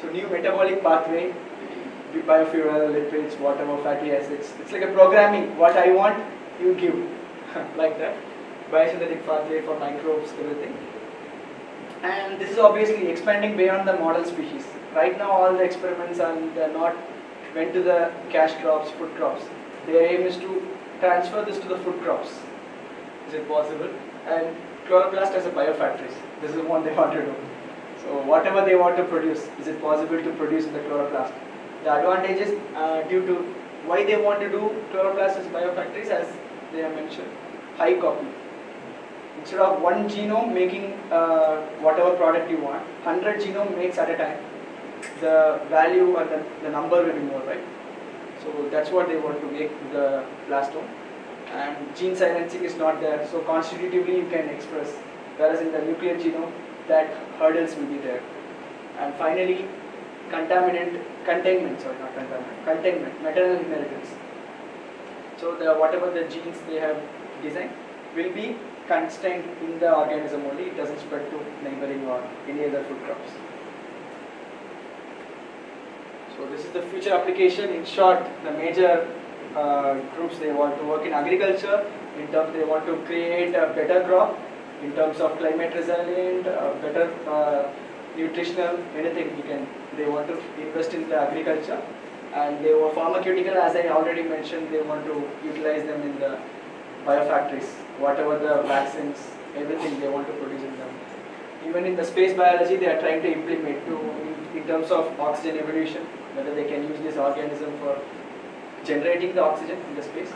So new metabolic pathway, biofuel, lipids, whatever, fatty acids. It's like a programming. What I want, you give. Like that. Biosynthetic pathway for microbes, everything. And this is obviously expanding beyond the model species. Right now all the experiments are not went to the cash crops, food crops. Their aim is to transfer this to the food crops. Is it possible? And chloroplast as a biofactories. This is what they want to do. So whatever they want to produce, is it possible to produce in the chloroplast? The advantages due to why they want to do chloroplast as biofactories, as they have mentioned, high copy. Instead of one genome making whatever product you want, 100 genome makes at a time. The value or the number will be more, right? So that's what they want to make the plastome. And gene silencing is not there, so constitutively you can express. Whereas in the nuclear genome, that hurdles will be there. And finally, containment, maternal inheritance. So whatever the genes they have designed will be constrained in the organism only, it doesn't spread to neighboring or any other food crops. So this is the future application. In short, the major groups they want to work in agriculture, in terms they want to create a better crop, in terms of climate resilient, better nutritional, anything they want to invest in the agriculture. And they were pharmaceutical, as I already mentioned, they want to utilize them in the biofactories, whatever the vaccines, everything they want to produce in them. Even in the space biology, they are trying to implement in terms of oxygen evolution, whether they can use this organism for generating the oxygen in the space,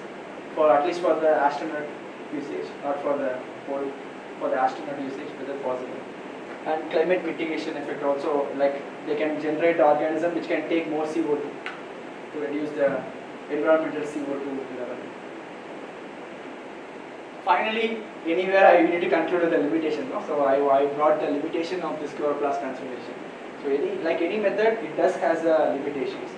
for at least for the astronaut usage, not for the whole, for the astronaut usage, whether possible. And climate mitigation effect also, like they can generate the organism which can take more CO2 to reduce the environmental CO2 level. Finally, anywhere I need to conclude with the limitation. No? So I brought the limitation of this chloroplast transformation. So any method, it does has limitations.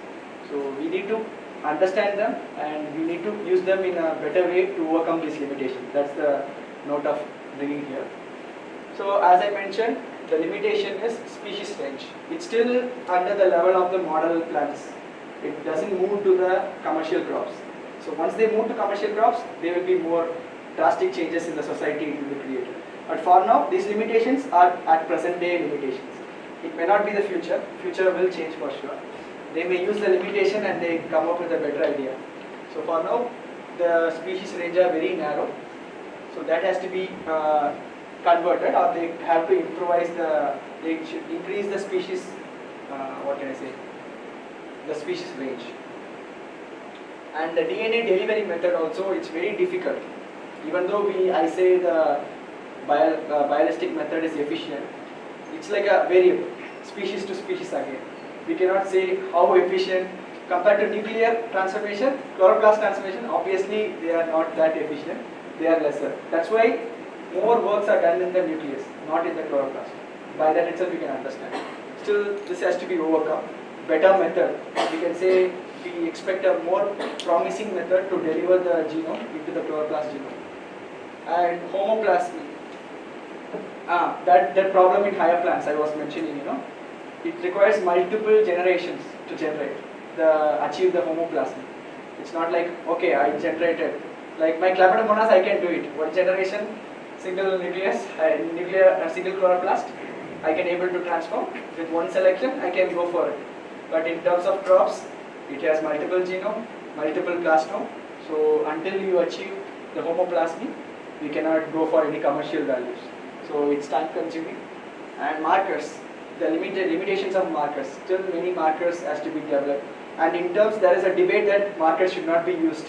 So we need to understand them and we need to use them in a better way to overcome this limitation. That's the note of bringing here. So as I mentioned, the limitation is species range. It's still under the level of the model plants. It doesn't move to the commercial crops. So once they move to commercial crops, there will be more drastic changes in the society it will be created. But for now, these limitations are at present day limitations. It may not be the future. Future will change for sure. They may use the limitation and they come up with a better idea. So for now, the species range are very narrow. So that has to be converted, or they have to improvise they should increase the species, what can I say, the species range. And the DNA delivery method also, it's very difficult. Even though I say the bialistic method is efficient, it's like a variable, species to species again. We cannot say how efficient compared to nuclear transformation, chloroplast transformation. Obviously, they are not that efficient. They are lesser. That's why more works are done in the nucleus, not in the chloroplast. By that itself, you can understand. Still, this has to be overcome. Better method. We can say we expect a more promising method to deliver the genome into the chloroplast genome. And homoplasmy. That problem in higher plants I was mentioning, it requires multiple generations to achieve the homoplasmy. It's not like, okay, I generated, like my Chlamydomonas, I can do it. One generation, single nucleus, single chloroplast, I can able to transform. With one selection, I can go for it. But in terms of crops, it has multiple genome, multiple plastome. So until you achieve the homoplasmy, we cannot go for any commercial values. So it's time consuming. And markers, the limitations of markers. Still many markers has to be developed. And in terms, there is a debate that markers should not be used.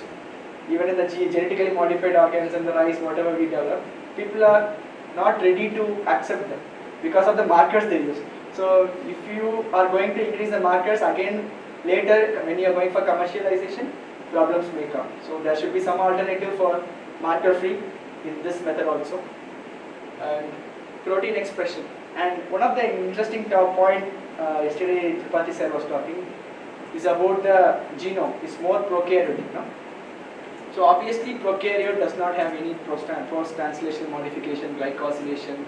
Even in the genetically modified organisms and the rice, whatever we develop, people are not ready to accept them because of the markers they use. So if you are going to increase the markers, again later when you are going for commercialization, problems may come. So there should be some alternative for marker free in this method also. And protein expression. And one of the interesting point yesterday Tripathi sir was talking is about the genome. It's more prokaryotic. So obviously prokaryote does not have any post-translational modification, glycosylation,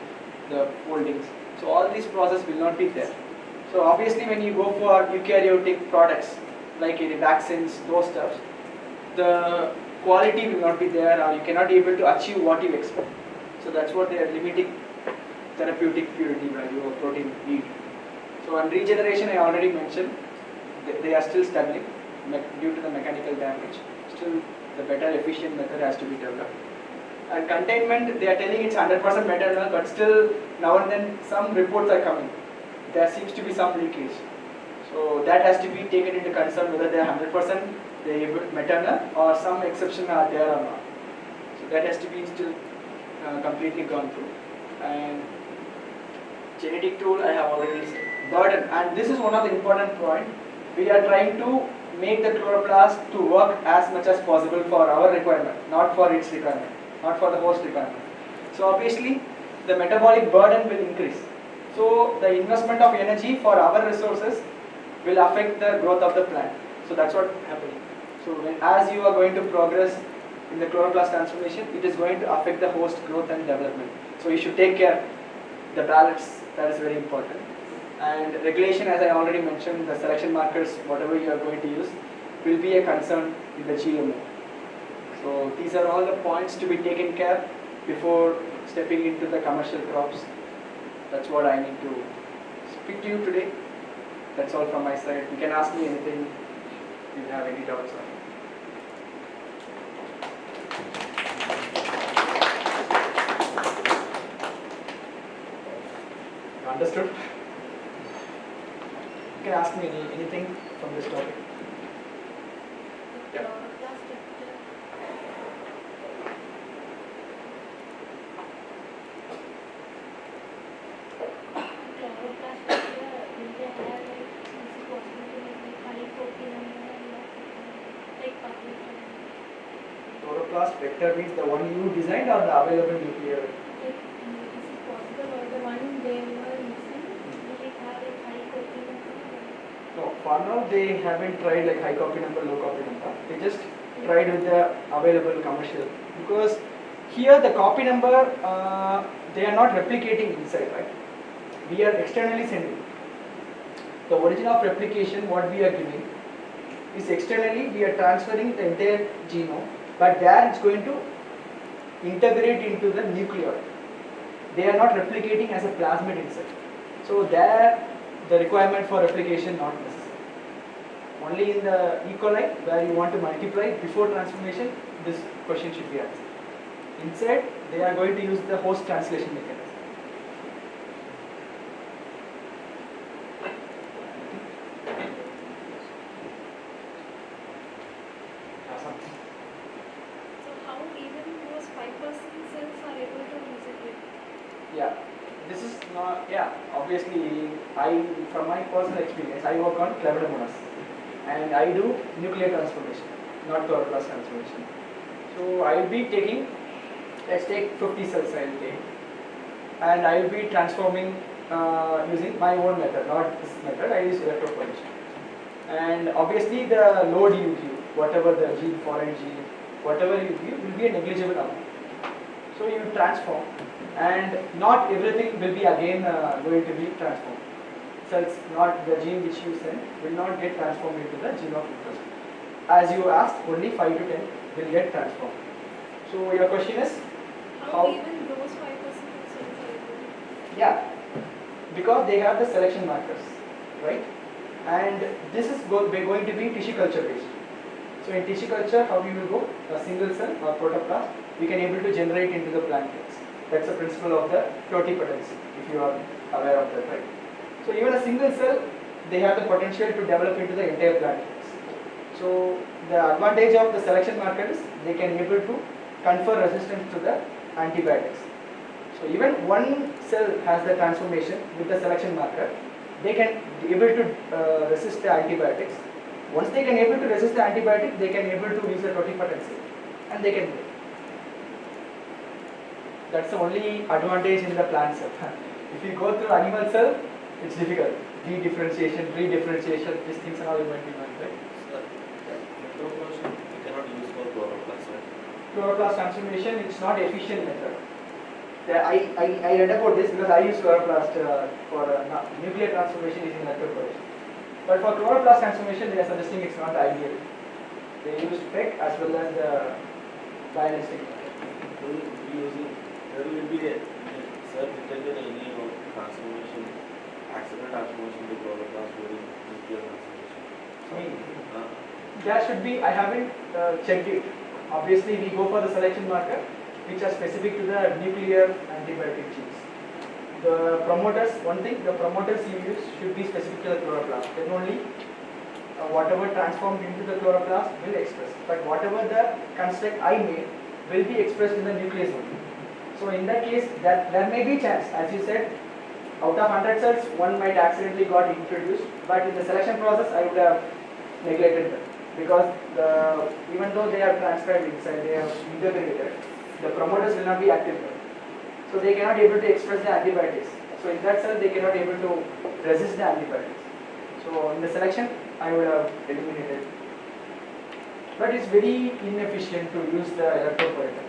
the foldings. So all these processes will not be there. So obviously when you go for eukaryotic products like vaccines, those stuff, the quality will not be there, or you cannot be able to achieve what you expect. So that's what they are limiting therapeutic purity value of protein need. So on regeneration, I already mentioned, they are still struggling due to the mechanical damage. Still, the better efficient method has to be developed. And containment, they are telling it's 100% maternal, but still now and then some reports are coming. There seems to be some leakage. So that has to be taken into concern whether they are 100% maternal or some exception are there or not. So that has to be still completely gone through. And genetic tool, I have already said. Burden, and this is one of the important points. We are trying to make the chloroplast to work as much as possible for our requirement, not for its requirement, not for the host requirement. So obviously, the metabolic burden will increase. So the investment of energy for our resources will affect the growth of the plant. So that's what happening. So as you are going to progress in the chloroplast transformation, it is going to affect the host growth and development. So you should take care the balance, that is very important. And regulation, as I already mentioned, the selection markers, whatever you are going to use, will be a concern in the GMO. So these are all the points to be taken care before stepping into the commercial crops. That's what I need to speak to you today. That's all from my side. You can ask me anything if you have any doubts on it. Understood? You can ask me anything from this topic. Yeah. Chloroplast vector means the one you designed or the available nuclear? No, for now they haven't tried like high copy number, low copy number. They just tried with the available commercial. Because here the copy number, they are not replicating inside, right? We are externally sending. The origin of replication, what we are giving, is externally we are transferring the entire genome, but there it's going to integrate into the nucleus. They are not replicating as a plasmid inside. So there the requirement for replication not necessary. Only in the E. coli where you want to multiply before transformation, this question should be answered. Inside they are going to use the host translation mechanism. So how even those 5% cells are able to regenerate? Yeah, this is not, yeah, obviously from my personal experience, I work on Chloroplast and I do nuclear transformation, not chloroplast transformation. So I will be taking, let's take 50 cells I will take, and I will be transforming using my own method, not this method, I use electroporation. And obviously the load you give, whatever the gene, foreign gene, whatever you give will be a negligible amount. So you transform, and not everything will be again going to be transformed. So it's not the gene which you send will not get transformed into the gene of interest. As you asked, only 5 to 10 will get transformed. So your question is, How even those 5% of cells are able to? yeah, because they have the selection markers, right? And this is going to be tissue culture based. So in tissue culture, how you will go? A single cell or protoplast, we can able to generate into the plant cells. That's the principle of the totipotency, if you are aware of that, right? So even a single cell, they have the potential to develop into the entire plant cells. So the advantage of the selection marker is they can able to confer resistance to the antibiotics. So even one cell has the transformation with the selection marker, they can be able to resist the antibiotics. Once they can able to resist the antibiotic, they can able to use the totipotency and they can live. That's the only advantage in the plant cell. If you go through animal cell, it's difficult. Redifferentiation, redifferentiation, these things are all going to be done, right? Sir, electroporation we cannot use for chloroplast, right? Chloroplast transformation, it's not efficient method. I read about this because I use chloroplast for nuclear transformation using electroporation. But for chloroplast transformation, they are suggesting it's not ideal. They use PEC as well as the biogenesis. There will be a sir, detected any transformation, accident transformation to chloroplast during nuclear transformation. There should be, I haven't checked it. Obviously, we go for the selection marker which are specific to the nuclear antibiotic genes. The promoters, one thing, the promoters you use should be specific to the chloroplast. Then only whatever transformed into the chloroplast will express. But whatever the construct I made will be expressed in the nucleus only. So in that case, there may be chance, as you said, out of 100 cells, one might accidentally got introduced. But in the selection process, I would have neglected them because even though they are transcribed inside, they have integrated, the promoters will not be active there. So they cannot able to express the antibiotics. So in that cell, they cannot able to resist the antibiotics. So in the selection, I would have eliminated. But it's very inefficient to use the electroporator.